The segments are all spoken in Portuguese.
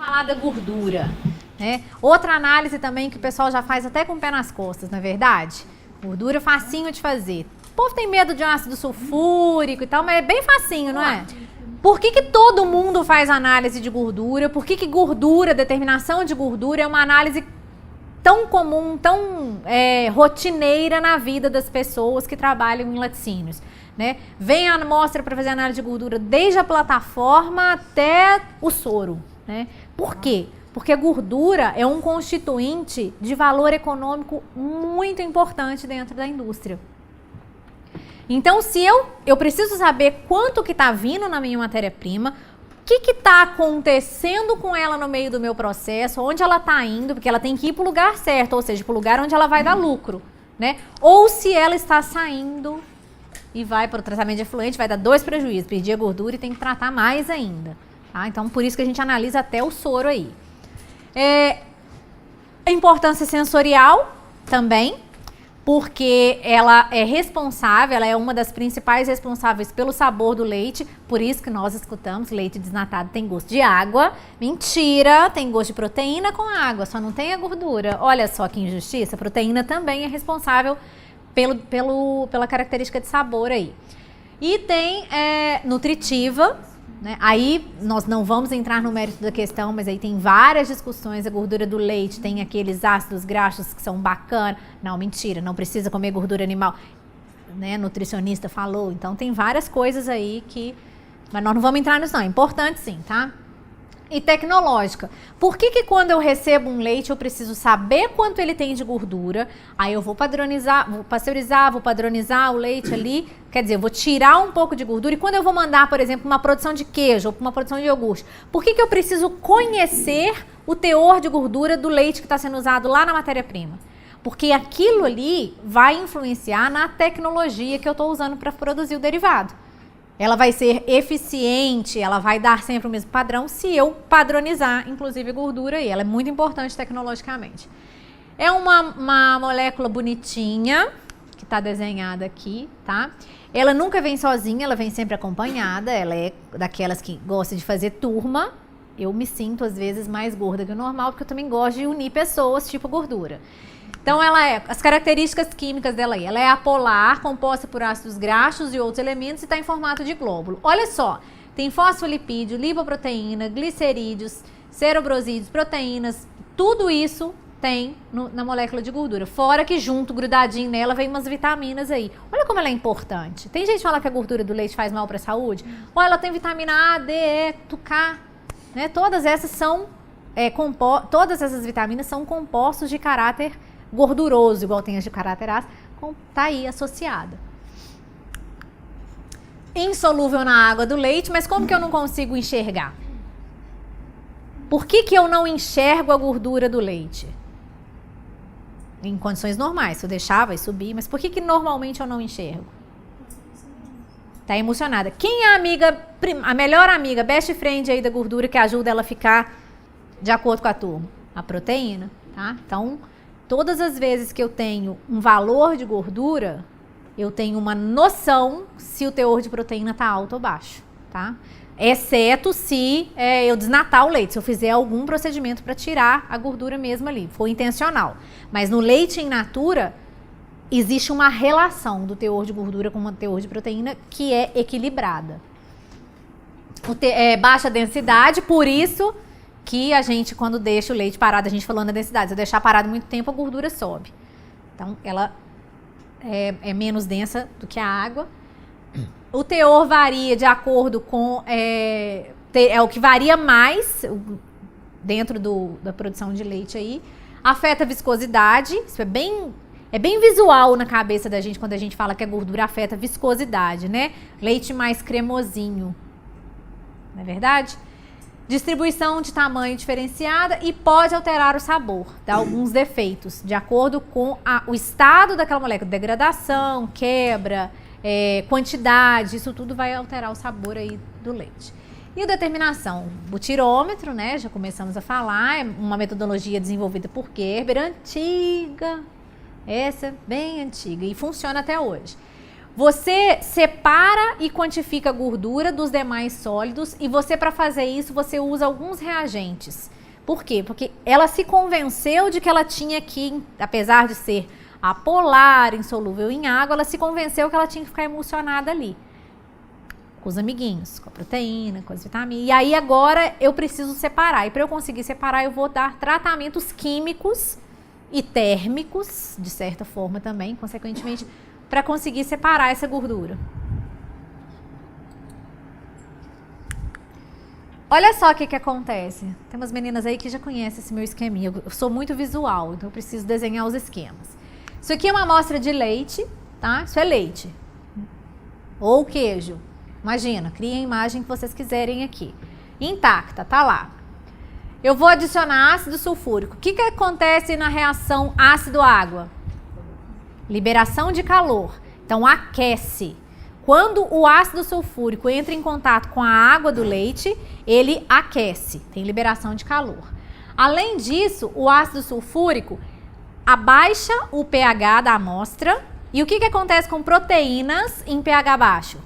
Falar da gordura, né? Outra análise também que o pessoal já faz até com o pé nas costas, não é verdade? Gordura é facinho de fazer. O povo tem medo de um ácido sulfúrico e tal, mas é bem facinho, não é? Por que todo mundo faz análise de gordura? Por que gordura, determinação de gordura é uma análise tão comum, tão rotineira na vida das pessoas que trabalham em laticínios? Né? Vem a amostra para fazer análise de gordura desde a plataforma até o soro. Né? Por quê? Porque a gordura é um constituinte de valor econômico muito importante dentro da indústria. Então, se eu preciso saber quanto que está vindo na minha matéria-prima, o que está acontecendo com ela no meio do meu processo, onde ela está indo, porque ela tem que ir para o lugar certo, ou seja, para o lugar onde ela vai dar lucro. Né? Ou se ela está saindo e vai para o tratamento de efluente, vai dar 2 prejuízos, perder a gordura e tem que tratar mais ainda. Tá? Então, por isso que a gente analisa até o soro aí. A importância sensorial também, porque ela é responsável, ela é uma das principais responsáveis pelo sabor do leite, por isso que nós escutamos, leite desnatado tem gosto de água. Mentira, tem gosto de proteína com água, só não tem a gordura. Olha só que injustiça, a proteína também é responsável pela característica de sabor aí. E tem nutritiva, né? Aí nós não vamos entrar no mérito da questão, mas aí tem várias discussões. A gordura do leite tem aqueles ácidos graxos que são bacanas. Não, mentira, não precisa comer gordura animal, né? Nutricionista falou. Então tem várias coisas aí que... Mas nós não vamos entrar nisso não, é importante sim, tá? E tecnológica. Por que quando eu recebo um leite eu preciso saber quanto ele tem de gordura? Aí eu vou padronizar, vou pasteurizar, vou padronizar o leite ali. Quer dizer, eu vou tirar um pouco de gordura. E quando eu vou mandar, por exemplo, uma produção de queijo ou uma produção de iogurte, por que eu preciso conhecer o teor de gordura do leite que está sendo usado lá na matéria-prima? Porque aquilo ali vai influenciar na tecnologia que eu estou usando para produzir o derivado. Ela vai ser eficiente, ela vai dar sempre o mesmo padrão se eu padronizar, inclusive, gordura, e ela é muito importante tecnologicamente. É uma molécula bonitinha, que está desenhada aqui, tá? Ela nunca vem sozinha, ela vem sempre acompanhada, ela é daquelas que gosta de fazer turma. Eu me sinto, às vezes, mais gorda que o normal, porque eu também gosto de unir pessoas, tipo gordura. Então, as características químicas dela aí, ela é apolar, composta por ácidos graxos e outros elementos e está em formato de glóbulo. Olha só, tem fosfolipídio, lipoproteína, glicerídeos, cerebrosídeos, proteínas, tudo isso tem na molécula de gordura. Fora que junto, grudadinho nela, vem umas vitaminas aí. Olha como ela é importante. Tem gente que fala que a gordura do leite faz mal para a saúde. Olha, ela tem vitamina A, D, E, K, né? Todas essas todas essas vitaminas são compostos de caráter gorduroso, igual tem as de caráter ácido, tá aí associada. Insolúvel na água do leite, mas como que eu não consigo enxergar? Por que eu não enxergo a gordura do leite? Em condições normais, se eu deixar, vai subir, mas por que normalmente eu não enxergo? Tá emocionada. Quem é a melhor amiga, best friend aí da gordura que ajuda ela a ficar de acordo com a turma? A proteína, tá? Então, todas as vezes que eu tenho um valor de gordura, eu tenho uma noção se o teor de proteína está alto ou baixo, tá? Exceto se eu desnatar o leite, se eu fizer algum procedimento para tirar a gordura mesmo ali, for intencional. Mas no leite in natura, existe uma relação do teor de gordura com o teor de proteína que é equilibrada. Baixa densidade, por isso que a gente, quando deixa o leite parado, a gente falou na densidade, se eu deixar parado muito tempo, a gordura sobe. Então, ela é menos densa do que a água. O teor varia de acordo com... é o que varia mais dentro da produção de leite aí. Afeta a viscosidade, isso é bem visual na cabeça da gente quando a gente fala que a gordura afeta a viscosidade, né? Leite mais cremosinho, não é verdade? Distribuição de tamanho diferenciada e pode alterar o sabor, dá alguns defeitos, de acordo com o estado daquela molécula, degradação, quebra, quantidade, isso tudo vai alterar o sabor aí do leite. E a determinação, o tirômetro, né, já começamos a falar, é uma metodologia desenvolvida por Gerber, antiga, essa bem antiga e funciona até hoje. Você separa e quantifica a gordura dos demais sólidos e você, para fazer isso, você usa alguns reagentes. Por quê? Porque ela se convenceu de que ela tinha que, apesar de ser apolar, insolúvel em água, ela se convenceu que ela tinha que ficar emulsionada ali. Com os amiguinhos, com a proteína, com as vitaminas. E aí agora eu preciso separar. E para eu conseguir separar, eu vou dar tratamentos químicos e térmicos, de certa forma também, consequentemente, para conseguir separar essa gordura. Olha só o que acontece. Tem umas meninas aí que já conhecem esse meu esqueminha. Eu sou muito visual, então eu preciso desenhar os esquemas. Isso aqui é uma amostra de leite, tá? Isso é leite. Ou queijo. Imagina, criem a imagem que vocês quiserem aqui. Intacta, tá lá. Eu vou adicionar ácido sulfúrico. O que acontece na reação ácido-água? Liberação de calor. Então, aquece. Quando o ácido sulfúrico entra em contato com a água do leite, ele aquece. Tem liberação de calor. Além disso, o ácido sulfúrico abaixa o pH da amostra. E o que acontece com proteínas em pH baixo?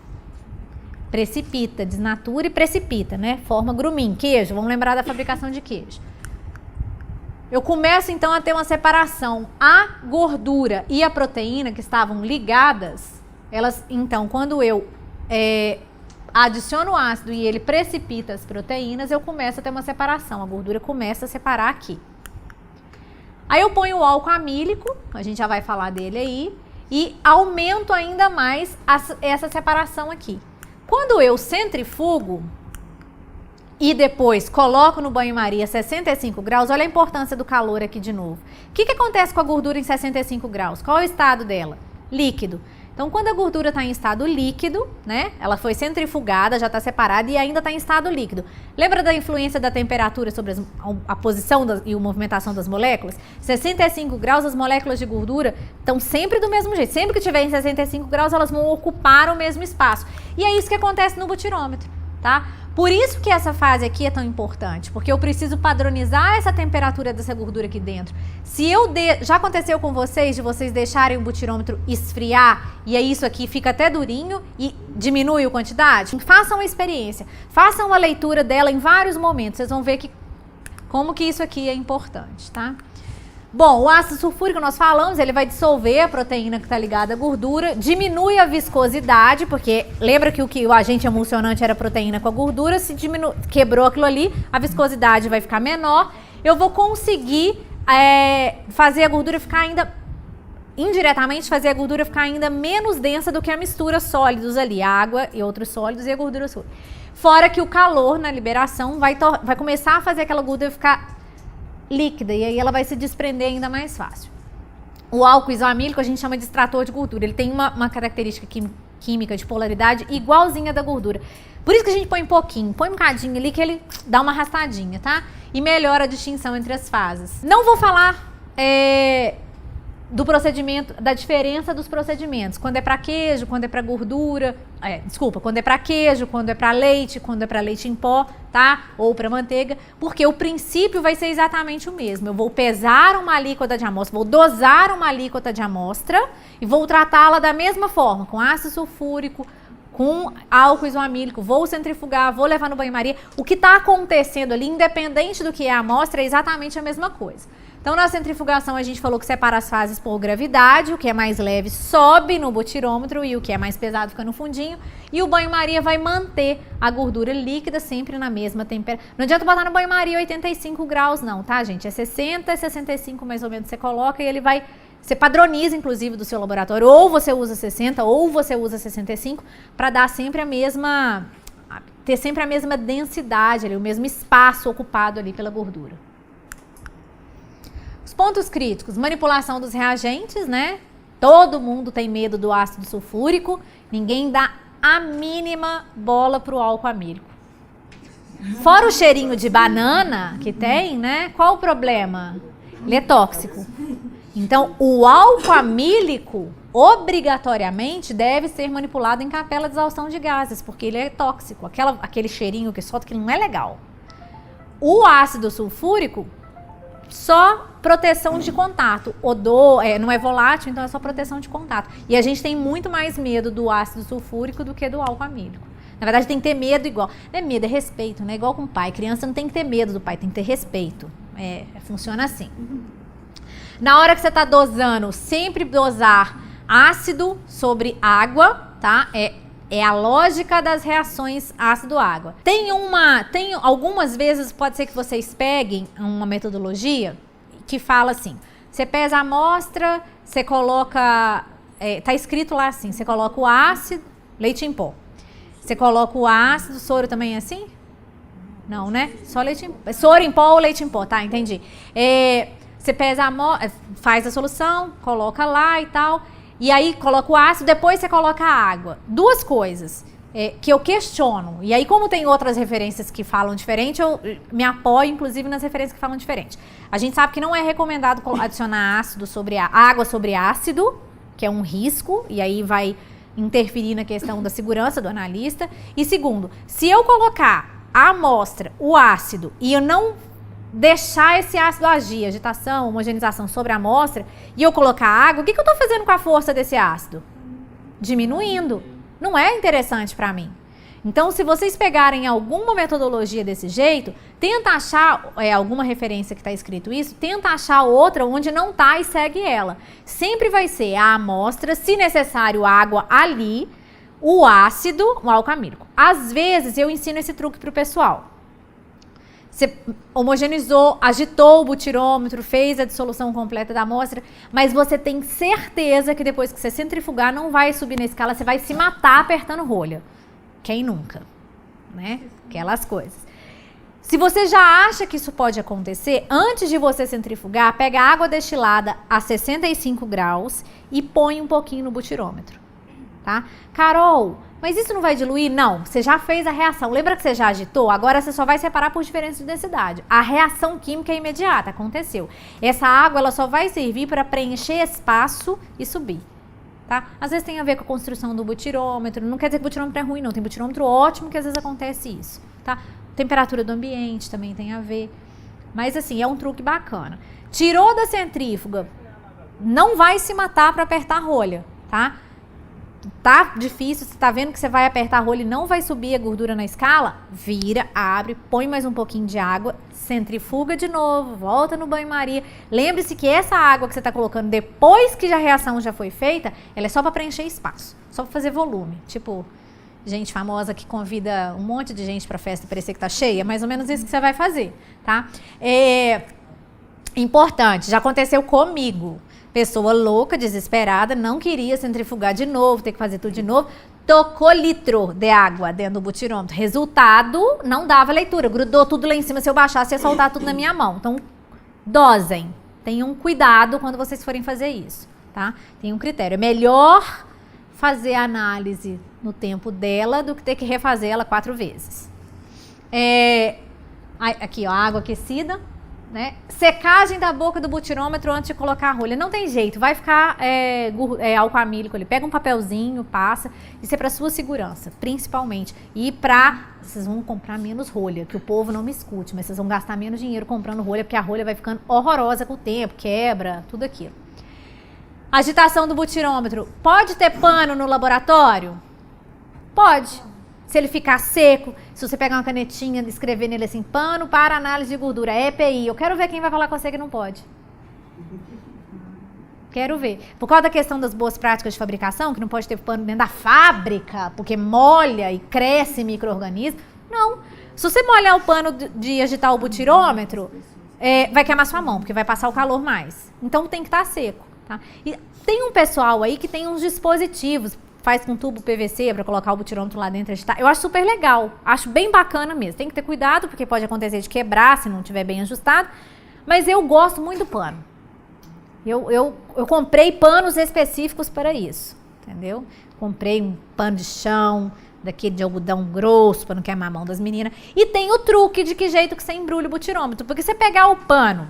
Precipita, desnatura e precipita, né? Forma grumin, queijo. Vamos lembrar da fabricação de queijo. Eu começo então a ter uma separação. A gordura e a proteína que estavam ligadas, elas, então, quando eu adiciono o ácido e ele precipita as proteínas, eu começo a ter uma separação. A gordura começa a separar aqui. Aí eu ponho o álcool amílico, a gente já vai falar dele aí, e aumento ainda mais essa separação aqui. Quando eu centrifugo e depois coloco no banho-maria 65 graus, olha a importância do calor aqui de novo. O que acontece com a gordura em 65 graus? Qual é o estado dela? Líquido. Então, quando a gordura está em estado líquido, né? Ela foi centrifugada, já está separada e ainda está em estado líquido. Lembra da influência da temperatura sobre a posição e a movimentação das moléculas? 65 graus, as moléculas de gordura estão sempre do mesmo jeito. Sempre que tiver em 65 graus, elas vão ocupar o mesmo espaço. E é isso que acontece no butirômetro, tá? Por isso que essa fase aqui é tão importante, porque eu preciso padronizar essa temperatura dessa gordura aqui dentro. Se eu já aconteceu com vocês de vocês deixarem o butirômetro esfriar e aí isso aqui fica até durinho e diminui a quantidade? Façam a experiência, façam a leitura dela em vários momentos, vocês vão ver como que isso aqui é importante, tá? Bom, o ácido sulfúrico nós falamos, ele vai dissolver a proteína que está ligada à gordura, diminui a viscosidade, porque lembra que o agente emulsionante era a proteína com a gordura, se quebrou aquilo ali, a viscosidade vai ficar menor, eu vou conseguir fazer a gordura ficar ainda, indiretamente fazer a gordura ficar ainda menos densa do que a mistura sólidos ali, a água e outros sólidos e a gordura sólida. Fora que o calor na liberação vai começar a fazer aquela gordura ficar líquida e aí ela vai se desprender ainda mais fácil. O álcool isoamílico a gente chama de extrator de gordura. Ele tem uma característica química de polaridade igualzinha da gordura. Por isso que a gente põe um pouquinho, põe um bocadinho ali que ele dá uma arrastadinha, tá? E melhora a distinção entre as fases. Não vou falar do procedimento, da diferença dos procedimentos. Quando é para queijo, quando é para gordura, quando é para queijo, quando é para leite, quando é para leite em pó, tá? Ou para manteiga, porque o princípio vai ser exatamente o mesmo. Eu vou pesar uma alíquota de amostra, vou dosar uma alíquota de amostra e vou tratá-la da mesma forma, com ácido sulfúrico, com álcool isoamílico, vou centrifugar, vou levar no banho-maria. O que está acontecendo ali, independente do que é a amostra, é exatamente a mesma coisa. Então, na centrifugação, a gente falou que separa as fases por gravidade, o que é mais leve sobe no butirômetro e o que é mais pesado fica no fundinho. E o banho-maria vai manter a gordura líquida sempre na mesma temperatura. Não adianta botar no banho-maria 85 graus não, tá, gente? É 60, 65 mais ou menos você coloca e ele vai... Você padroniza, inclusive, do seu laboratório. Ou você usa 60 ou você usa 65 para dar sempre a mesma... ter sempre a mesma densidade ali, o mesmo espaço ocupado ali pela gordura. Os pontos críticos, manipulação dos reagentes, né? Todo mundo tem medo do ácido sulfúrico, ninguém dá a mínima bola pro álcool amílico. Fora o cheirinho de banana que tem, né? Qual o problema? Ele é tóxico. Então, o álcool amílico, obrigatoriamente, deve ser manipulado em capela de exaustão de gases, porque ele é tóxico. Aquele cheirinho que solta, que não é legal. O ácido sulfúrico, só proteção de contato. Odor, não é volátil, então é só proteção de contato. E a gente tem muito mais medo do ácido sulfúrico do que do álcool amílico. Na verdade, tem que ter medo igual. Não é medo, é respeito, né? Igual com o pai. Criança não tem que ter medo do pai, tem que ter respeito. Funciona assim. Na hora que você está dosando, sempre dosar ácido sobre água, tá? É a lógica das reações ácido-água. Tem algumas vezes, pode ser que vocês peguem uma metodologia que fala assim, você pesa a amostra, você coloca, tá escrito lá assim, você coloca o ácido, leite em pó. Você coloca o ácido, soro também é assim? Não, né? Só leite em pó. Soro em pó ou leite em pó, tá? Entendi. Você pesa a amostra, faz a solução, coloca lá e tal, e aí coloca o ácido, depois você coloca a água. Duas coisas que eu questiono, e aí como tem outras referências que falam diferente, eu me apoio inclusive nas referências que falam diferente. A gente sabe que não é recomendado adicionar água sobre ácido, que é um risco, e aí vai interferir na questão da segurança do analista. E segundo, se eu colocar a amostra, o ácido, e eu não deixar esse ácido agir, agitação, homogeneização sobre a amostra, e eu colocar água, o que eu estou fazendo com a força desse ácido? Diminuindo. Não é interessante para mim. Então, se vocês pegarem alguma metodologia desse jeito, tenta achar alguma referência que está escrito isso, tenta achar outra onde não está e segue ela. Sempre vai ser a amostra, se necessário, água ali, o ácido, o álcool amílico. Às vezes, eu ensino esse truque para o pessoal. Você homogeneizou, agitou o butirômetro, fez a dissolução completa da amostra, mas você tem certeza que depois que você centrifugar, não vai subir na escala, você vai se matar apertando rolha. Quem nunca, né? Aquelas coisas. Se você já acha que isso pode acontecer, antes de você centrifugar, pega água destilada a 65 graus e põe um pouquinho no butirômetro, tá? Carol, mas isso não vai diluir? Não, você já fez a reação. Lembra que você já agitou? Agora você só vai separar por diferença de densidade. A reação química é imediata, aconteceu. Essa água ela só vai servir para preencher espaço e subir. Tá? Às vezes tem a ver com a construção do butirômetro, não quer dizer que o butirômetro é ruim não, tem butirômetro ótimo que às vezes acontece isso, tá? Temperatura do ambiente também tem a ver, mas assim, é um truque bacana. Tirou da centrífuga, não vai se matar para apertar a rolha, tá? Tá difícil, você tá vendo que você vai apertar a rolha e não vai subir a gordura na escala? Vira, abre, põe mais um pouquinho de água, centrifuga de novo, volta no banho-maria. Lembre-se que essa água que você tá colocando depois que a reação já foi feita, ela é só para preencher espaço, só para fazer volume. Tipo, gente famosa que convida um monte de gente pra festa e parecer que tá cheia, é mais ou menos isso que você vai fazer, tá? Importante, já aconteceu comigo. Pessoa louca, desesperada, não queria centrifugar de novo, ter que fazer tudo de novo. Tocou litro de água dentro do butirômetro. Resultado, não dava leitura. Grudou tudo lá em cima. Se eu baixasse, ia soltar tudo na minha mão. Então, dosem. Tenham cuidado quando vocês forem fazer isso, tá? Tem um critério. É melhor fazer a análise no tempo dela do que ter que refazer ela 4 vezes. Aqui, ó, água aquecida. Né? Secagem da boca do butirômetro antes de colocar a rolha. Não tem jeito, vai ficar álcool amílico ali. Pega um papelzinho, passa. Isso é para sua segurança, principalmente. E vocês vão comprar menos rolha, que o povo não me escute, mas vocês vão gastar menos dinheiro comprando rolha, porque a rolha vai ficando horrorosa com o tempo, quebra, tudo aquilo. Agitação do butirômetro. Pode ter pano no laboratório? Pode. Se ele ficar seco, se você pegar uma canetinha e escrever nele assim, pano para análise de gordura, EPI, eu quero ver quem vai falar com você que não pode. Quero ver. Por causa da questão das boas práticas de fabricação, que não pode ter pano dentro da fábrica, porque molha e cresce micro-organismo. Não. Se você molhar o pano de agitar o butirômetro, vai queimar sua mão, porque vai passar o calor mais. Então tem que estar seco. Tá? E tem um pessoal aí que tem uns dispositivos, faz com tubo PVC para colocar o butirômetro lá dentro. Eu acho super legal, acho bem bacana mesmo. Tem que ter cuidado, porque pode acontecer de quebrar se não estiver bem ajustado. Mas eu gosto muito do pano. Eu comprei panos específicos para isso, entendeu? Comprei um pano de chão, daquele de algodão grosso, para não queimar a mão das meninas. E tem o truque de que jeito que você embrulha o butirômetro. Porque você pegar o pano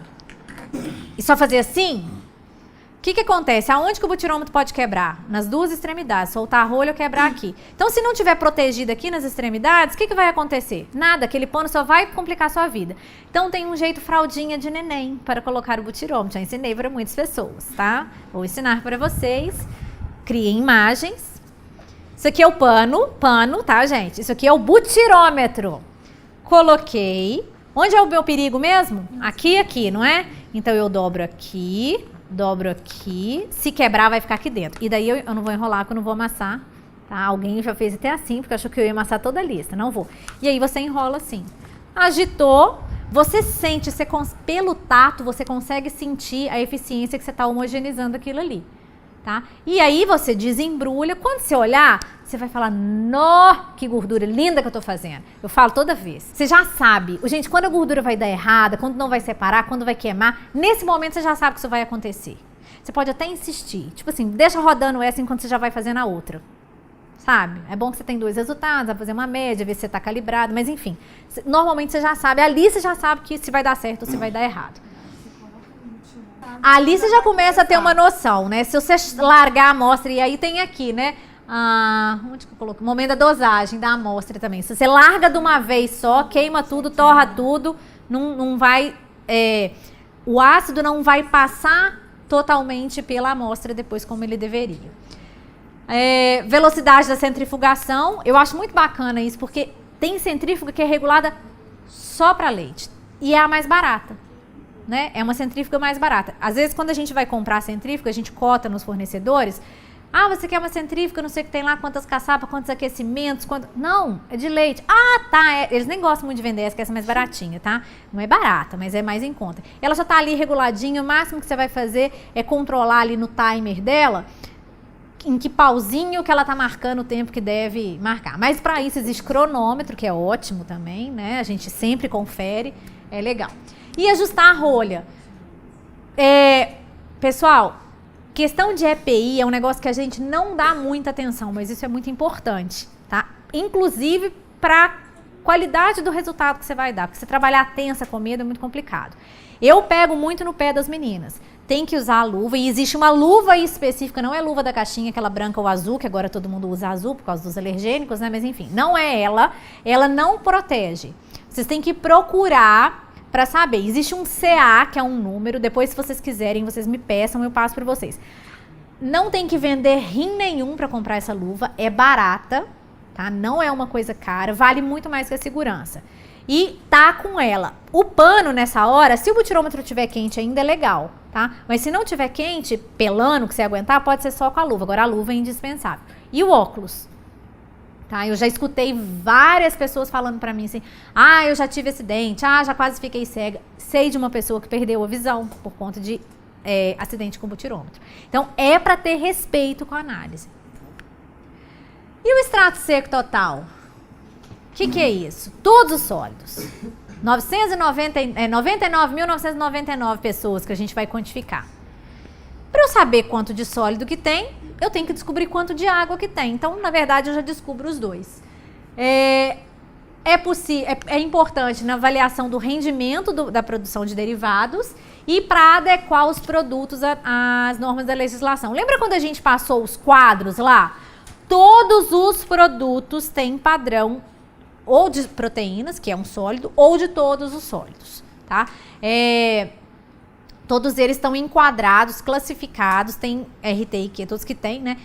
e só fazer assim, que acontece? Aonde que o butirômetro pode quebrar? Nas duas extremidades, soltar a rolha ou quebrar aqui. Então, se não tiver protegido aqui nas extremidades, o que vai acontecer? Nada, aquele pano só vai complicar a sua vida. Então, tem um jeito fraldinha de neném para colocar o butirômetro. Já ensinei para muitas pessoas, tá? Vou ensinar para vocês. Criem imagens. Isso aqui é o pano, tá, gente? Isso aqui é o butirômetro. Coloquei. Onde é o meu perigo mesmo? Aqui, não é? Então, eu dobro aqui. Se quebrar, vai ficar aqui dentro. E daí eu não vou enrolar, porque eu não vou amassar, tá? Alguém já fez até assim, porque achou que eu ia amassar toda a lista. Não vou. E aí você enrola assim. Agitou, você sente, pelo tato, você consegue sentir a eficiência que você está homogeneizando aquilo ali, tá? E aí você desembrulha. Quando você olhar, você vai falar, nó, que gordura linda que eu tô fazendo. Eu falo toda vez. Você já sabe. Gente, quando a gordura vai dar errada, quando não vai separar, quando vai queimar, nesse momento você já sabe que isso vai acontecer. Você pode até insistir. Tipo assim, deixa rodando essa enquanto você já vai fazendo a outra. Sabe? É bom que você tem 2 resultados, vai fazer uma média, ver se você tá calibrado, mas enfim. Normalmente você já sabe. Ali você já sabe que se vai dar certo ou se vai dar errado. Ali você já começa a ter uma noção, né? Se você largar a amostra, e aí tem aqui, né? Onde que eu coloquei? O momento da dosagem da amostra também. Se você larga de uma vez só, queima tudo, torra tudo, não vai... o ácido não vai passar totalmente pela amostra depois como ele deveria. Velocidade da centrifugação. Eu acho muito bacana isso, porque tem centrífuga que é regulada só para leite. E é a mais barata. Né? É uma centrífuga mais barata. Às vezes, quando a gente vai comprar centrífuga, a gente cota nos fornecedores. Você quer uma centrífuga, não sei o que tem lá, quantas caçapas, quantos aquecimentos, Não, é de leite. Tá, eles nem gostam muito de vender essa, que é essa mais baratinha, tá? Não é barata, mas é mais em conta. Ela já tá ali reguladinha, o máximo que você vai fazer é controlar ali no timer dela, em que pauzinho que ela tá marcando o tempo que deve marcar. Mas para isso existe cronômetro, que é ótimo também, né? A gente sempre confere, é legal. E ajustar a rolha. Pessoal, questão de EPI é um negócio que a gente não dá muita atenção, mas isso é muito importante, tá? Inclusive para qualidade do resultado que você vai dar, porque você trabalhar tensa com medo é muito complicado. Eu pego muito no pé das meninas. Tem que usar a luva, e existe uma luva específica, não é luva da caixinha, aquela branca ou azul, que agora todo mundo usa azul por causa dos alergênicos, né? Mas enfim, não é ela não protege. Vocês têm que procurar para saber. Existe um CA, que é um número, depois se vocês quiserem, vocês me peçam, eu passo para vocês. Não tem que vender rim nenhum para comprar essa luva, é barata, tá? Não é uma coisa cara, vale muito mais que a segurança. E tá com ela. O pano nessa hora, se o butirômetro estiver quente ainda é legal, tá? Mas se não estiver quente, pelando, que você aguentar, pode ser só com a luva. Agora a luva é indispensável. E o óculos? Tá? Eu já escutei várias pessoas falando pra mim assim, eu já tive acidente, já quase fiquei cega. Sei de uma pessoa que perdeu a visão por conta de acidente com butirômetro. Então, é pra ter respeito com a análise. E o extrato seco total? O que é isso? Todos os sólidos. 99.999 pessoas que a gente vai quantificar. Para eu saber quanto de sólido que tem, eu tenho que descobrir quanto de água que tem. Então, na verdade, eu já descubro os dois. É importante na avaliação do rendimento da produção de derivados e para adequar os produtos às normas da legislação. Lembra quando a gente passou os quadros lá? Todos os produtos têm padrão ou de proteínas, que é um sólido, ou de todos os sólidos, tá? Todos eles estão enquadrados, classificados, tem RTI, todos que tem, né?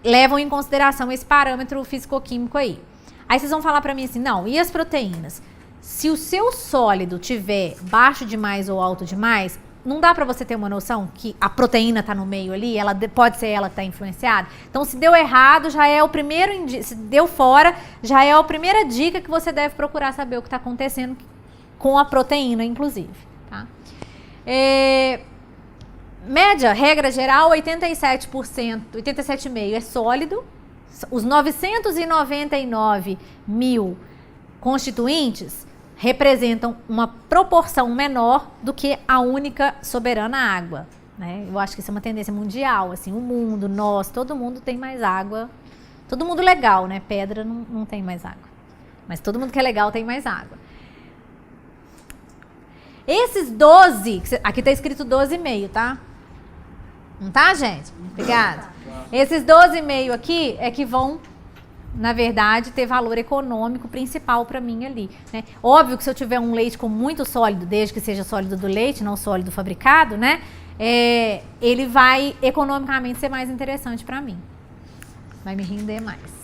Levam em consideração esse parâmetro físico-químico aí. Aí vocês vão falar pra mim assim, não, e as proteínas? Se o seu sólido tiver baixo demais ou alto demais, não dá pra você ter uma noção que a proteína tá no meio ali, pode ser ela que tá influenciada? Então, se deu errado, já é o primeiro indício, se deu fora, já é a primeira dica que você deve procurar saber o que tá acontecendo com a proteína, inclusive, tá? Média, regra geral, 87%, 87,5% é sólido. Os 999 mil constituintes representam uma proporção menor do que a única soberana água, né? Eu acho que isso é uma tendência mundial, assim, o mundo, nós, todo mundo tem mais água. Todo mundo legal, né? Pedra não tem mais água. Mas todo mundo que é legal tem mais água. Esses 12, aqui tá escrito 12,5, tá? Não tá, gente? Obrigada. Esses 12,5 aqui é que vão, na verdade, ter valor econômico principal para mim ali, né? Óbvio que se eu tiver um leite com muito sólido, desde que seja sólido do leite, não sólido fabricado, né? Ele vai economicamente ser mais interessante para mim. Vai me render mais.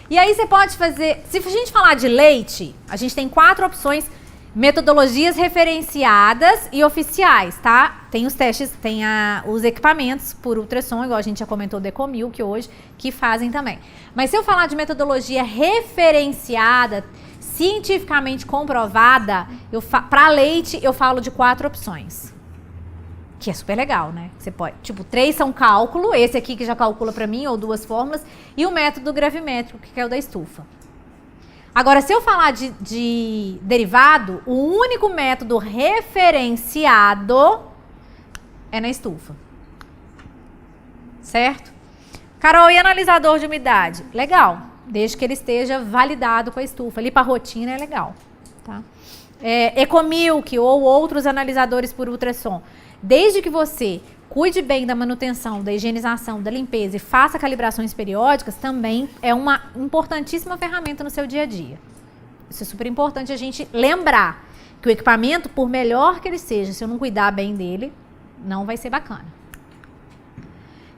E aí você pode fazer... Se a gente falar de leite, a gente tem 4 opções, metodologias referenciadas e oficiais, tá? Tem os testes, tem os equipamentos por ultrassom, igual a gente já comentou do Ecomilk hoje, que fazem também. Mas se eu falar de metodologia referenciada, cientificamente comprovada, para leite eu falo de 4 opções. Que é super legal, né? Você pode, tipo, 3 são cálculo, esse aqui que já calcula para mim, ou 2 fórmulas, e o método gravimétrico, que é o da estufa. Agora, se eu falar de derivado, o único método referenciado é na estufa. Certo? Carol, e analisador de umidade? Legal, desde que ele esteja validado com a estufa. Ali para rotina é legal, tá? Ecomilk ou outros analisadores por ultrassom. Desde que você cuide bem da manutenção, da higienização, da limpeza e faça calibrações periódicas, também é uma importantíssima ferramenta no seu dia a dia. Isso é super importante a gente lembrar que o equipamento, por melhor que ele seja, se eu não cuidar bem dele, não vai ser bacana.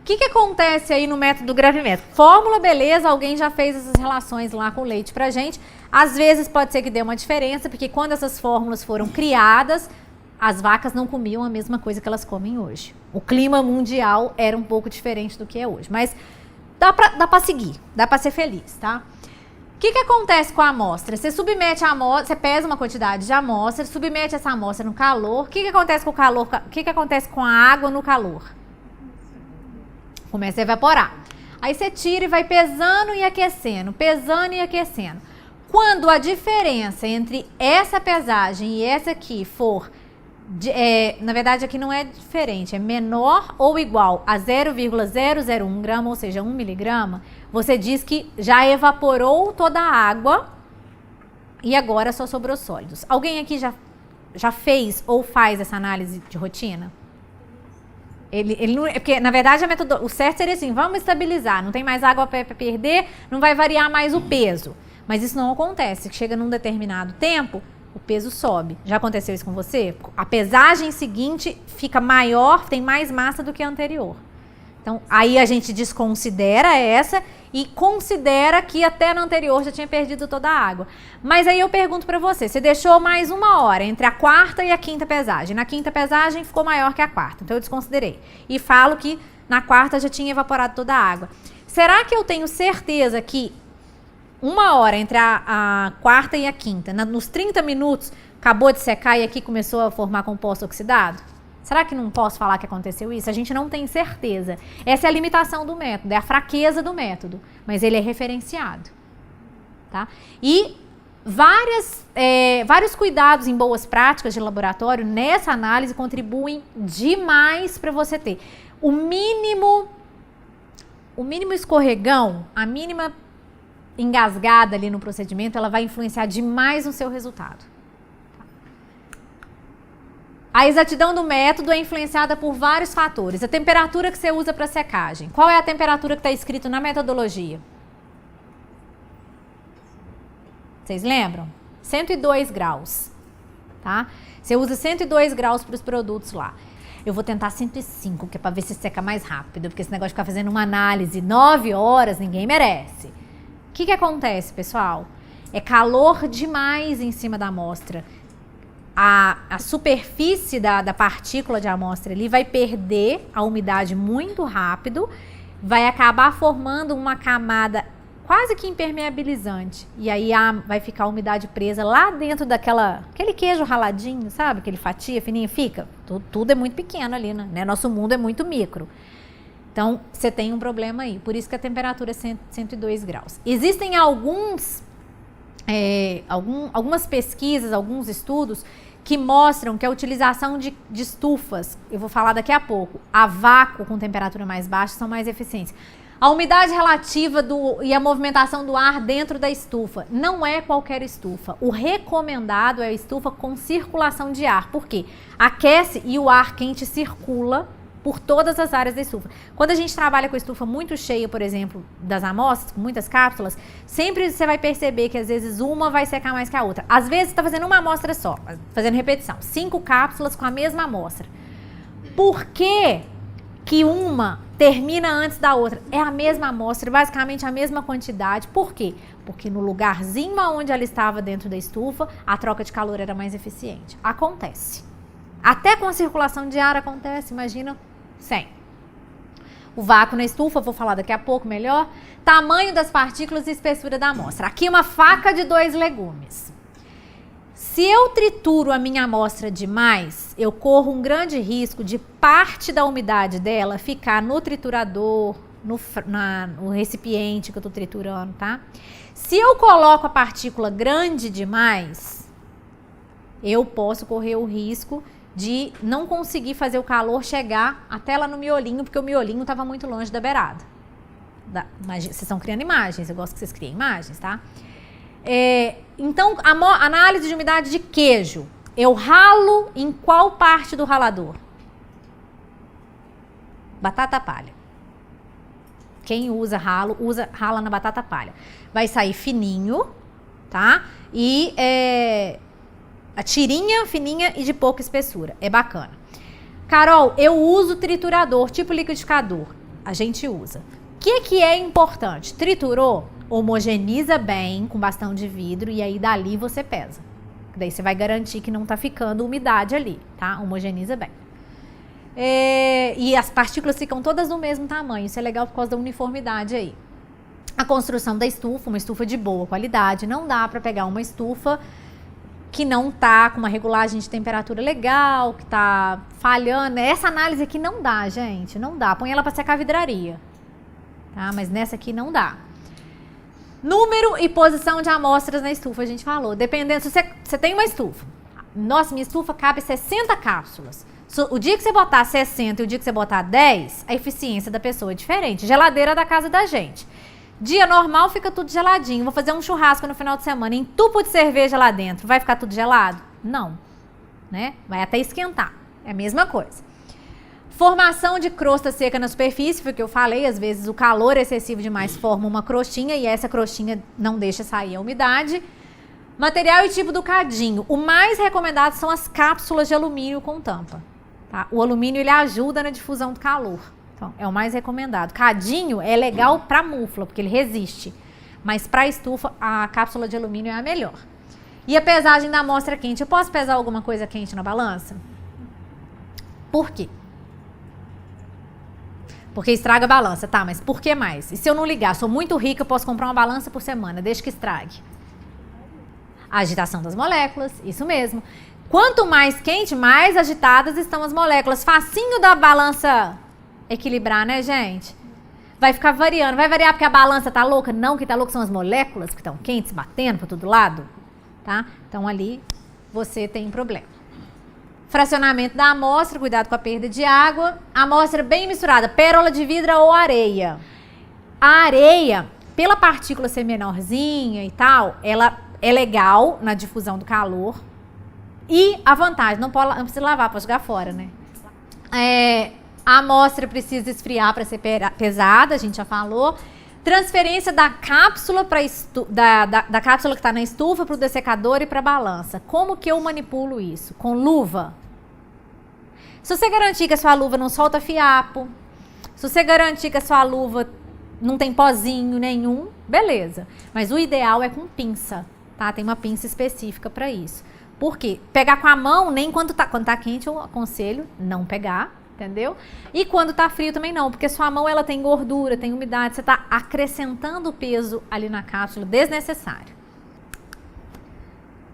O que acontece aí no método gravimétrico? Fórmula, beleza, alguém já fez essas relações lá com o leite pra gente. Às vezes pode ser que dê uma diferença, porque quando essas fórmulas foram criadas, as vacas não comiam a mesma coisa que elas comem hoje. O clima mundial era um pouco diferente do que é hoje. Mas dá pra seguir, dá pra ser feliz, tá? O que acontece com a amostra? Você submete a amostra, você pesa uma quantidade de amostra, submete essa amostra no calor. O que acontece com o calor? O que acontece com a água no calor? Começa a evaporar. Aí você tira e vai pesando e aquecendo, pesando e aquecendo. Quando a diferença entre essa pesagem e essa aqui for... na verdade aqui não é diferente, é menor ou igual a 0,001 grama, ou seja, 1 miligrama, você diz que já evaporou toda a água e agora só sobrou sólidos. Alguém aqui já fez ou faz essa análise de rotina? Ele não, porque na verdade o certo seria assim, vamos estabilizar, não tem mais água para perder, não vai variar mais o peso. Mas isso não acontece, chega num determinado tempo, o peso sobe. Já aconteceu isso com você? A pesagem seguinte fica maior, tem mais massa do que a anterior. Então, aí a gente desconsidera essa e considera que até na anterior já tinha perdido toda a água. Mas aí eu pergunto pra você, você deixou mais 1 hora entre a 4ª e a 5ª pesagem. Na 5ª pesagem ficou maior que a 4ª, então eu desconsiderei. E falo que na 4ª já tinha evaporado toda a água. Será que eu tenho certeza que 1 hora entre a 4ª e a 5ª, nos 30 minutos, acabou de secar e aqui começou a formar composto oxidado? Será que não posso falar que aconteceu isso? A gente não tem certeza. Essa é a limitação do método, é a fraqueza do método, mas ele é referenciado, tá? E vários cuidados em boas práticas de laboratório nessa análise contribuem demais para você ter o mínimo escorregão, a mínima engasgada ali no procedimento, ela vai influenciar demais no seu resultado. A exatidão do método é influenciada por vários fatores. A temperatura que você usa para secagem. Qual é a temperatura que está escrito na metodologia? Vocês lembram? 102 graus, tá? Você usa 102 graus para os produtos lá. Eu vou tentar 105, que é para ver se seca mais rápido, porque esse negócio de ficar fazendo uma análise 9 horas, ninguém merece. O que acontece, pessoal? É calor demais em cima da amostra. A superfície da partícula de amostra ali vai perder a umidade muito rápido, vai acabar formando uma camada quase que impermeabilizante. E aí vai ficar a umidade presa lá dentro aquele queijo raladinho, sabe? Aquele fatia fininha, fica. Tudo é muito pequeno ali, né? Nosso mundo é muito micro. Então, você tem um problema aí. Por isso que a temperatura é 102 graus. Existem algumas pesquisas, alguns estudos que mostram que a utilização de estufas, eu vou falar daqui a pouco, a vácuo com temperatura mais baixa são mais eficientes. A umidade relativa e a movimentação do ar dentro da estufa. Não é qualquer estufa. O recomendado é a estufa com circulação de ar. Por quê? Aquece e o ar quente circula por todas as áreas da estufa. Quando a gente trabalha com a estufa muito cheia, por exemplo, das amostras, com muitas cápsulas, sempre você vai perceber que às vezes uma vai secar mais que a outra. Às vezes você está fazendo uma amostra só, fazendo repetição, 5 cápsulas com a mesma amostra. Por que que uma termina antes da outra? É a mesma amostra, basicamente a mesma quantidade. Por quê? Porque no lugarzinho onde ela estava dentro da estufa, a troca de calor era mais eficiente. Acontece. Até com a circulação de ar acontece, imagina sem. O vácuo na estufa, vou falar daqui a pouco melhor. Tamanho das partículas e espessura da amostra. Aqui uma faca de 2 legumes. Se eu trituro a minha amostra demais, eu corro um grande risco de parte da umidade dela ficar no triturador, no recipiente que eu estou triturando, tá? Se eu coloco a partícula grande demais, eu posso correr o risco de não conseguir fazer o calor chegar até lá no miolinho, porque o miolinho estava muito longe da beirada. Vocês estão criando imagens, eu gosto que vocês criem imagens, tá? Então, análise de umidade de queijo. Eu ralo em qual parte do ralador? Batata palha. Quem usa ralo, rala na batata palha. Vai sair fininho, tá? E a tirinha fininha e de pouca espessura. É bacana. Carol, eu uso triturador, tipo liquidificador. A gente usa. O que é importante? Triturou? Homogeneiza bem com bastão de vidro e aí dali você pesa. Daí você vai garantir que não tá ficando umidade ali, tá? Homogeneiza bem. E as partículas ficam todas do mesmo tamanho. Isso é legal por causa da uniformidade aí. A construção da estufa, uma estufa de boa qualidade. Não dá para pegar uma estufa que não tá com uma regulagem de temperatura legal, que tá falhando. Essa análise aqui não dá, gente. Não dá. Põe ela para secar a vidraria. Tá? Mas nessa aqui não dá. Número e posição de amostras na estufa, a gente falou. Dependendo, se você tem uma estufa. Nossa, minha estufa cabe 60 cápsulas. O dia que você botar 60 e o dia que você botar 10, a eficiência da pessoa é diferente. Geladeira da casa da gente. Dia normal fica tudo geladinho. Vou fazer um churrasco no final de semana, entupo de cerveja lá dentro. Vai ficar tudo gelado? Não. Né? Vai até esquentar. É a mesma coisa. Formação de crosta seca na superfície, foi o que eu falei, às vezes o calor excessivo demais forma uma crostinha e essa crostinha não deixa sair a umidade. Material e tipo do cadinho. O mais recomendado são as cápsulas de alumínio com tampa. Tá? O alumínio ele ajuda na difusão do calor. Então, é o mais recomendado. Cadinho é legal para mufla, porque ele resiste. Mas para estufa, a cápsula de alumínio é a melhor. E a pesagem da amostra quente. Eu posso pesar alguma coisa quente na balança? Por quê? Porque estraga a balança, tá, mas por que mais? E se eu não ligar, sou muito rica, eu posso comprar uma balança por semana, desde que estrague. A agitação das moléculas, isso mesmo. Quanto mais quente, mais agitadas estão as moléculas. Facinho da balança equilibrar, né, gente? Vai ficar variando, vai variar porque a balança tá louca? Não, que tá louca são as moléculas que estão quentes, batendo para todo lado, tá? Então ali você tem problema. Fracionamento da amostra, cuidado com a perda de água. Amostra bem misturada, pérola de vidro ou areia. A areia, pela partícula ser menorzinha e tal, ela é legal na difusão do calor. E a vantagem, não precisa lavar, pode jogar fora, né? A amostra precisa esfriar para ser pesada, a gente já falou. Transferência da cápsula, da cápsula que está na estufa para o dessecador e para a balança. Como que eu manipulo isso? Com luva. Se você garantir que a sua luva não solta fiapo, se você garantir que a sua luva não tem pozinho nenhum, beleza. Mas o ideal é com pinça, tá? Tem uma pinça específica para isso. Por quê? Pegar com a mão, nem quando tá quente, eu aconselho não pegar, entendeu? E quando tá frio também não, porque sua mão ela tem gordura, tem umidade, você tá acrescentando peso ali na cápsula desnecessário.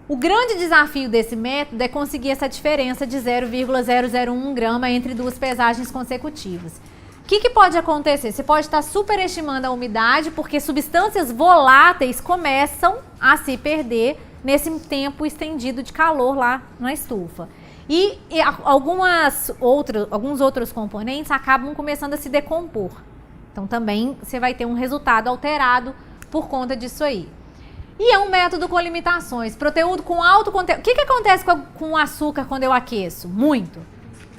O grande desafio desse método é conseguir essa diferença de 0,001 grama entre duas pesagens consecutivas. O que pode acontecer? Você pode estar superestimando a umidade porque substâncias voláteis começam a se perder nesse tempo estendido de calor lá na estufa. E alguns outros componentes acabam começando a se decompor. Então também você vai ter um resultado alterado por conta disso aí. E é um método com limitações. Proteúdo com alto conteúdo. O que acontece com o açúcar quando eu aqueço? Muito.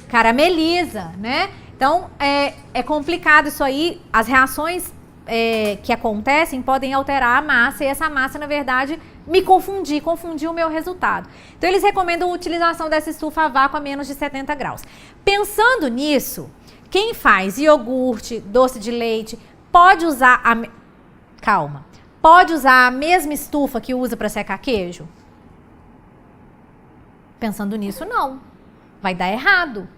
Carameliza, né? Então, é complicado isso aí. As reações que acontecem podem alterar a massa e essa massa, na verdade, me confundir o meu resultado. Então, eles recomendam a utilização dessa estufa a vácuo a menos de 70 graus. Pensando nisso, quem faz iogurte, doce de leite, pode usar pode usar a mesma estufa que usa para secar queijo? Pensando nisso, não. Vai dar errado.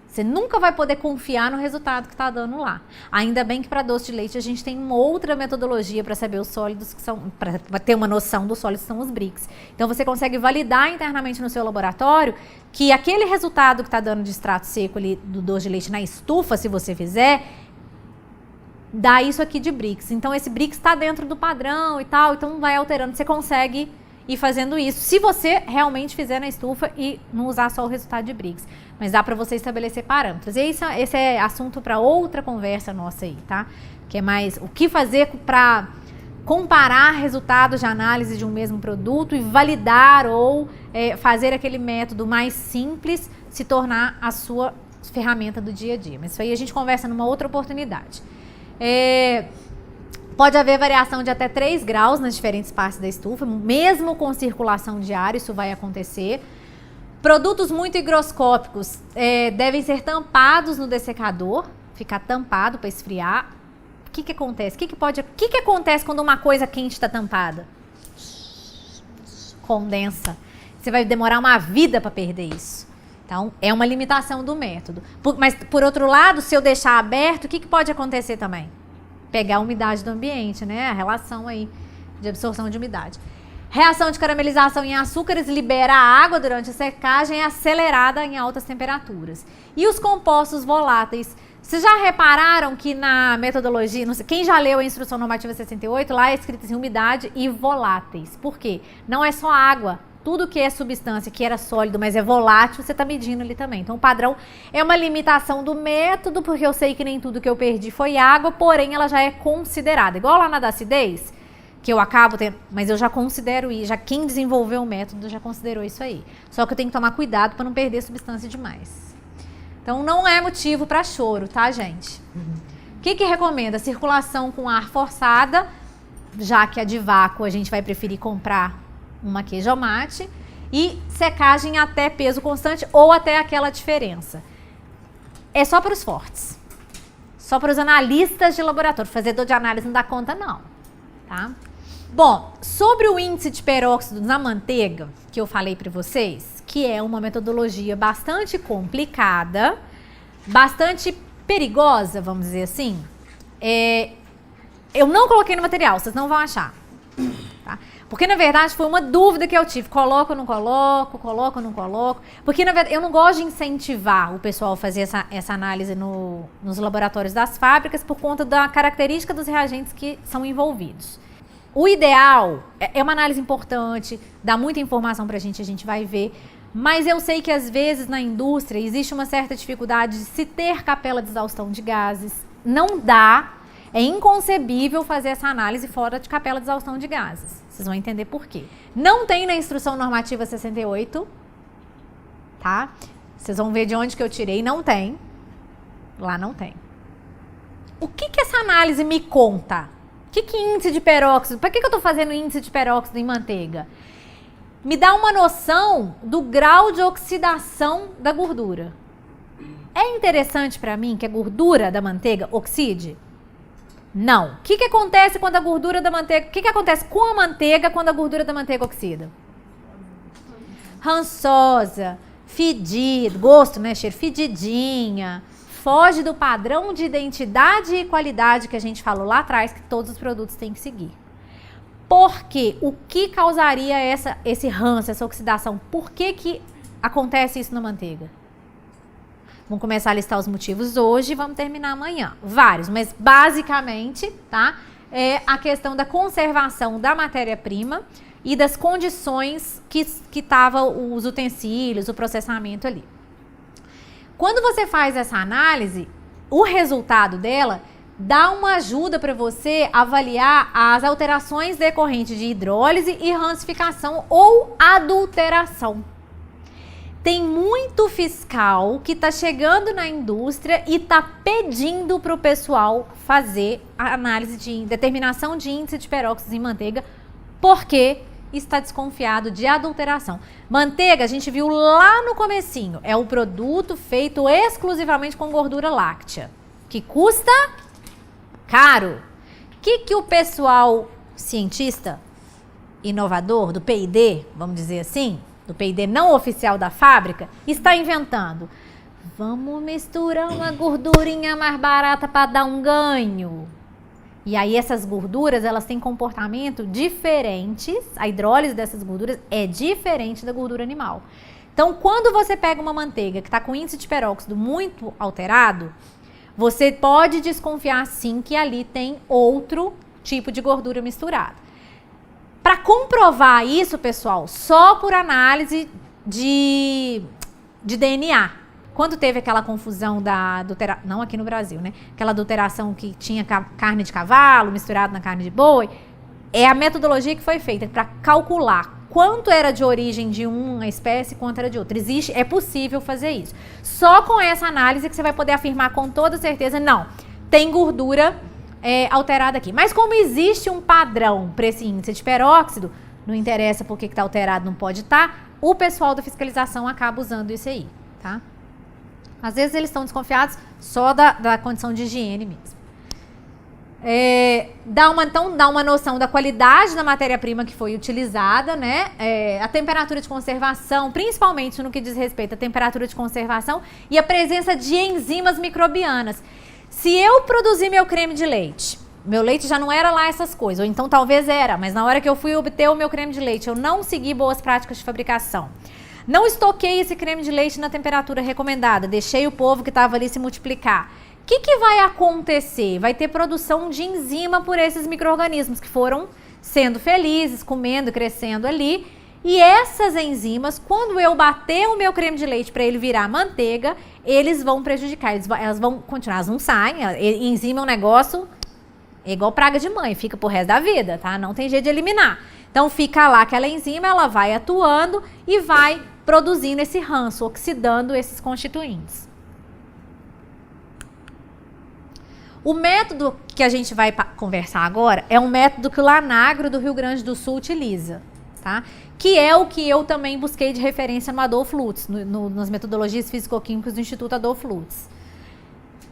Você nunca vai poder confiar no resultado que está dando lá. Ainda bem que para doce de leite a gente tem uma outra metodologia para saber os sólidos que são, para ter uma noção dos sólidos que são os Brix. Então você consegue validar internamente no seu laboratório que aquele resultado que está dando de extrato seco ali do doce de leite na estufa, se você fizer, dá isso aqui de Brix. Então esse Brix está dentro do padrão e tal, então vai alterando. Você consegue ir fazendo isso, se você realmente fizer na estufa e não usar só o resultado de Brix. Mas dá para você estabelecer parâmetros. E esse é assunto para outra conversa nossa aí, tá? Que é mais o que fazer para comparar resultados de análise de um mesmo produto e validar ou fazer aquele método mais simples se tornar a sua ferramenta do dia a dia. Mas isso aí a gente conversa numa outra oportunidade. Pode haver variação de até 3 graus nas diferentes partes da estufa, mesmo com circulação de ar, isso vai acontecer. Produtos muito higroscópicos devem ser tampados no dessecador, ficar tampado para esfriar. O que acontece? O que acontece quando uma coisa quente está tampada? Condensa. Você vai demorar uma vida para perder isso. Então, é uma limitação do método. Mas, por outro lado, se eu deixar aberto, o que pode acontecer também? Pegar a umidade do ambiente, né? A relação aí de absorção de umidade. Reação de caramelização em açúcares libera a água durante a secagem e é acelerada em altas temperaturas. E os compostos voláteis. Vocês já repararam que na metodologia, não sei, quem já leu a instrução normativa 68, lá é escrito assim, umidade e voláteis. Por quê? Não é só água. Tudo que é substância, que era sólido, mas é volátil, você está medindo ali também. Então, o padrão é uma limitação do método, porque eu sei que nem tudo que eu perdi foi água, porém, ela já é considerada. Igual lá na da acidez, que eu acabo tendo, mas eu já considero isso, já quem desenvolveu o método já considerou isso aí. Só que eu tenho que tomar cuidado para não perder substância demais. Então, não é motivo para choro, tá, gente? O que recomenda? Circulação com ar forçada, já que a de vácuo a gente vai preferir comprar uma queijomate, e secagem até peso constante ou até aquela diferença. É só para os fortes. Só para os analistas de laboratório. Fazedor de análise não dá conta, não. Tá? Bom, sobre o índice de peróxido na manteiga, que eu falei para vocês, que é uma metodologia bastante complicada, bastante perigosa, vamos dizer assim, eu não coloquei no material, vocês não vão achar. Tá? Porque, na verdade, foi uma dúvida que eu tive. Coloco ou não coloco? Coloco ou não coloco? Porque, na verdade, eu não gosto de incentivar o pessoal a fazer essa análise nos laboratórios das fábricas por conta da característica dos reagentes que são envolvidos. O ideal é uma análise importante, dá muita informação pra gente, a gente vai ver. Mas eu sei que, às vezes, na indústria, existe uma certa dificuldade de se ter capela de exaustão de gases. Não dá. É inconcebível fazer essa análise fora de capela de exaustão de gases. Vocês vão entender por quê. Não tem na instrução normativa 68, tá? Vocês vão ver de onde que eu tirei, não tem. Lá não tem. O que essa análise me conta? O que índice de peróxido? Para que eu estou fazendo índice de peróxido em manteiga? Me dá uma noção do grau de oxidação da gordura. É interessante para mim que a gordura da manteiga oxide? Não. O que acontece quando a gordura da manteiga... O que acontece com a manteiga quando a gordura da manteiga oxida? Rançosa, fedido, gosto, né? Cheiro, fedidinha, foge do padrão de identidade e qualidade que a gente falou lá atrás, que todos os produtos têm que seguir. Por quê? O que causaria esse ranço, essa oxidação? Por que acontece isso na manteiga? Vamos começar a listar os motivos hoje e vamos terminar amanhã. Vários, mas basicamente, tá? É a questão da conservação da matéria-prima e das condições que estavam os utensílios, o processamento ali. Quando você faz essa análise, o resultado dela dá uma ajuda para você avaliar as alterações decorrentes de hidrólise e rancificação ou adulteração. Tem muito fiscal que está chegando na indústria e está pedindo para o pessoal fazer a análise de determinação de índice de peróxido em manteiga, porque está desconfiado de adulteração. Manteiga, a gente viu lá no comecinho, é o produto feito exclusivamente com gordura láctea, que custa caro. O que o pessoal cientista, inovador, do P&D, vamos dizer assim, do P&D não oficial da fábrica, está inventando? Vamos misturar uma gordurinha mais barata para dar um ganho. E aí essas gorduras, elas têm comportamento diferentes, a hidrólise dessas gorduras é diferente da gordura animal. Então, quando você pega uma manteiga que está com índice de peróxido muito alterado, você pode desconfiar sim que ali tem outro tipo de gordura misturada. Para comprovar isso, pessoal, só por análise de DNA. Quando teve aquela confusão da adulteração, não aqui no Brasil, né? Aquela adulteração que tinha carne de cavalo misturada na carne de boi, é a metodologia que foi feita para calcular quanto era de origem de uma espécie e quanto era de outra. Existe, é possível fazer isso. Só com essa análise que você vai poder afirmar com toda certeza, não, tem gordura alterada aqui. Mas como existe um padrão para esse índice de peróxido, não interessa porque que está alterado, não pode estar, o pessoal da fiscalização acaba usando isso aí, tá? Às vezes eles estão desconfiados só da condição de higiene mesmo. Então, dá uma noção da qualidade da matéria-prima que foi utilizada, né? A temperatura de conservação, principalmente no que diz respeito à temperatura de conservação e a presença de enzimas microbianas. Se eu produzir meu creme de leite, meu leite já não era lá essas coisas, ou então talvez era, mas na hora que eu fui obter o meu creme de leite, eu não segui boas práticas de fabricação. Não estoquei esse creme de leite na temperatura recomendada, deixei o povo que estava ali se multiplicar. O que vai acontecer? Vai ter produção de enzima por esses micro-organismos que foram sendo felizes, comendo, crescendo ali. E essas enzimas, quando eu bater o meu creme de leite para ele virar manteiga, eles vão prejudicar, elas vão continuar, elas não saem. Enzima é um negócio igual praga de mãe, fica pro resto da vida, tá? Não tem jeito de eliminar. Então fica lá aquela enzima, ela vai atuando e vai produzindo esse ranço, oxidando esses constituintes. O método que a gente vai conversar agora é um método que o Lanagro do Rio Grande do Sul utiliza, tá? Que é o que eu também busquei de referência no Adolfo Lutz, nas metodologias físico-químicas do Instituto Adolfo Lutz.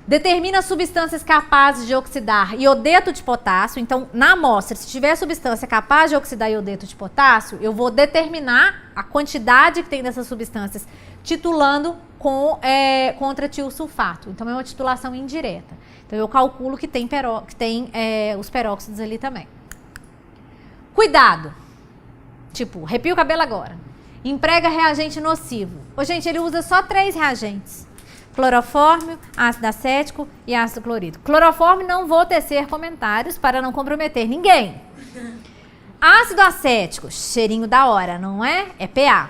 Determina substâncias capazes de oxidar iodeto de potássio. Então, na amostra, se tiver substância capaz de oxidar iodeto de potássio, eu vou determinar a quantidade que tem dessas substâncias, titulando contra tiosulfato. Então, é uma titulação indireta. Então, eu calculo que tem os peróxidos ali também. Cuidado! Tipo, arrepia o cabelo agora. Emprega reagente nocivo. Ô, gente, ele usa só 3 reagentes. Clorofórmio, ácido acético e ácido clorídrico. Clorofórmio, não vou tecer comentários para não comprometer ninguém. Ácido acético, cheirinho da hora, não é? É PA.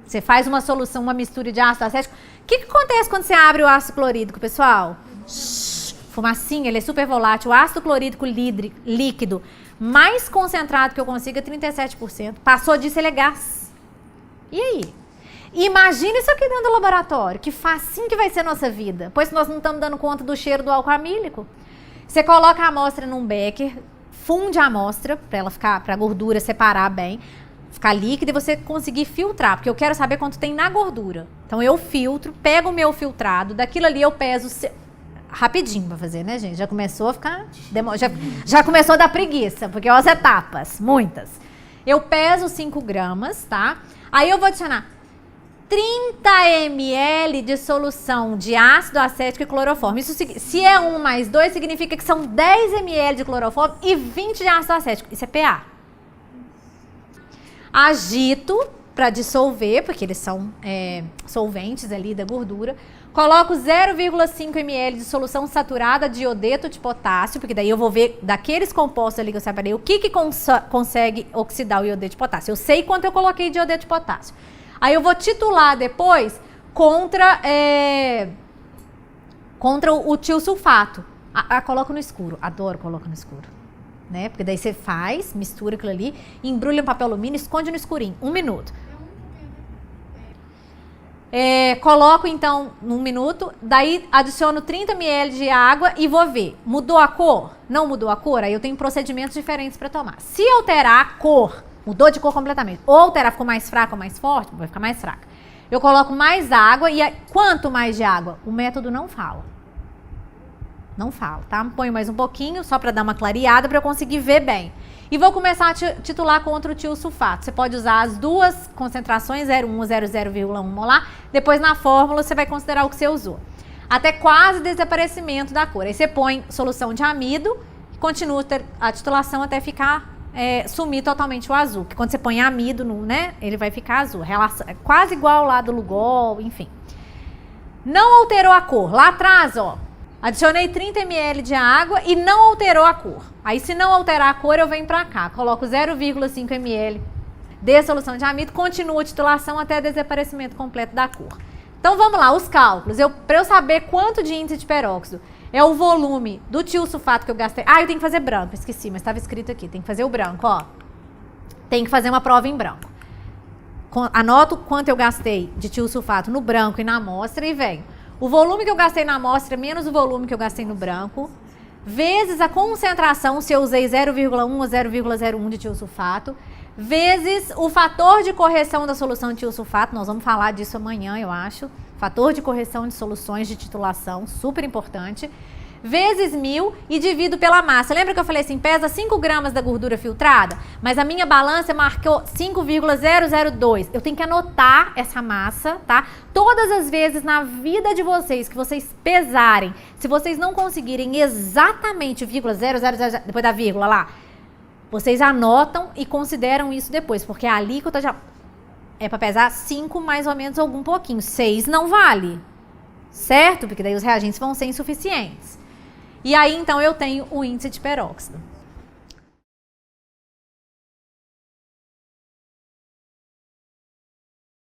Você faz uma solução, uma mistura de ácido acético. O que acontece quando você abre o ácido clorídrico, pessoal? Fumacinha, ele é super volátil. O ácido clorídrico líquido mais concentrado que eu consigo é 37%. Passou disso, ele é gás. E aí? Imagina isso aqui dentro do laboratório, que facinho que vai ser a nossa vida, pois nós não estamos dando conta do cheiro do álcool amílico. Você coloca a amostra num becker, funde a amostra para a gordura separar bem, ficar líquida e você conseguir filtrar, porque eu quero saber quanto tem na gordura. Então eu filtro, pego o meu filtrado, daquilo ali eu peso rapidinho para fazer, né, gente? Já começou a ficar, já começou a dar preguiça, porque ó, as etapas, muitas. Eu peso 5 gramas, tá? Aí eu vou adicionar 30 ml de solução de ácido acético e clorofórmio. Isso, se é 1 mais 2, significa que são 10 ml de clorofórmio e 20 de ácido acético. Isso é PA. Agito para dissolver, porque eles são solventes ali da gordura. Coloco 0,5 ml de solução saturada de iodeto de potássio, porque daí eu vou ver daqueles compostos ali que eu separei, o que consegue oxidar o iodeto de potássio. Eu sei quanto eu coloquei de iodeto de potássio. Aí eu vou titular depois contra o tiosulfato. Coloco no escuro. Adoro colocar no escuro. Né? Porque daí você faz, mistura aquilo ali, embrulha em papel alumínio, esconde no escurinho. 1 minuto. Coloco então num minuto, daí adiciono 30 ml de água e vou ver. Mudou a cor? Não mudou a cor? Aí eu tenho procedimentos diferentes para tomar. Se alterar a cor, mudou de cor completamente, ou alterar, ficou mais fraca ou mais forte, vai ficar mais fraca. Eu coloco mais água e quanto mais de água? O método não fala. Não fala, tá? Ponho mais um pouquinho só para dar uma clareada para eu conseguir ver bem. E vou começar a titular contra o tiosulfato. Você pode usar as duas concentrações, 0,1 ou 0,1 molar. Depois na fórmula você vai considerar o que você usou. Até quase desaparecimento da cor. Aí você põe solução de amido e continua a titulação até ficar, sumir totalmente o azul. Porque quando você põe amido, né, ele vai ficar azul. É quase igual lá do Lugol, enfim. Não alterou a cor. Lá atrás, ó. Adicionei 30 ml de água e não alterou a cor. Aí, se não alterar a cor, eu venho pra cá. Coloco 0,5 ml de solução de amido, continuo a titulação até desaparecimento completo da cor. Então, vamos lá, os cálculos. Para eu saber quanto de índice de peróxido é o volume do tiosulfato que eu gastei. Eu tenho que fazer branco, esqueci, mas estava escrito aqui. Tem que fazer o branco, ó. Tem que fazer uma prova em branco. Anoto quanto eu gastei de tiosulfato no branco e na amostra e venho. O volume que eu gastei na amostra menos o volume que eu gastei no branco, vezes a concentração, se eu usei 0,1 ou 0,01 de tiosulfato, vezes o fator de correção da solução de tiosulfato, nós vamos falar disso amanhã, eu acho, fator de correção de soluções de titulação, super importante, vezes 1000 e divido pela massa. Lembra que eu falei assim, pesa 5 gramas da gordura filtrada, mas a minha balança marcou 5,002. Eu tenho que anotar essa massa, tá? Todas as vezes na vida de vocês que vocês pesarem, se vocês não conseguirem exatamente 0,000, depois da vírgula lá, vocês anotam e consideram isso depois, porque a alíquota já é para pesar 5 mais ou menos algum pouquinho. 6 não vale, certo? Porque daí os reagentes vão ser insuficientes. E aí, então, eu tenho o índice de peróxido.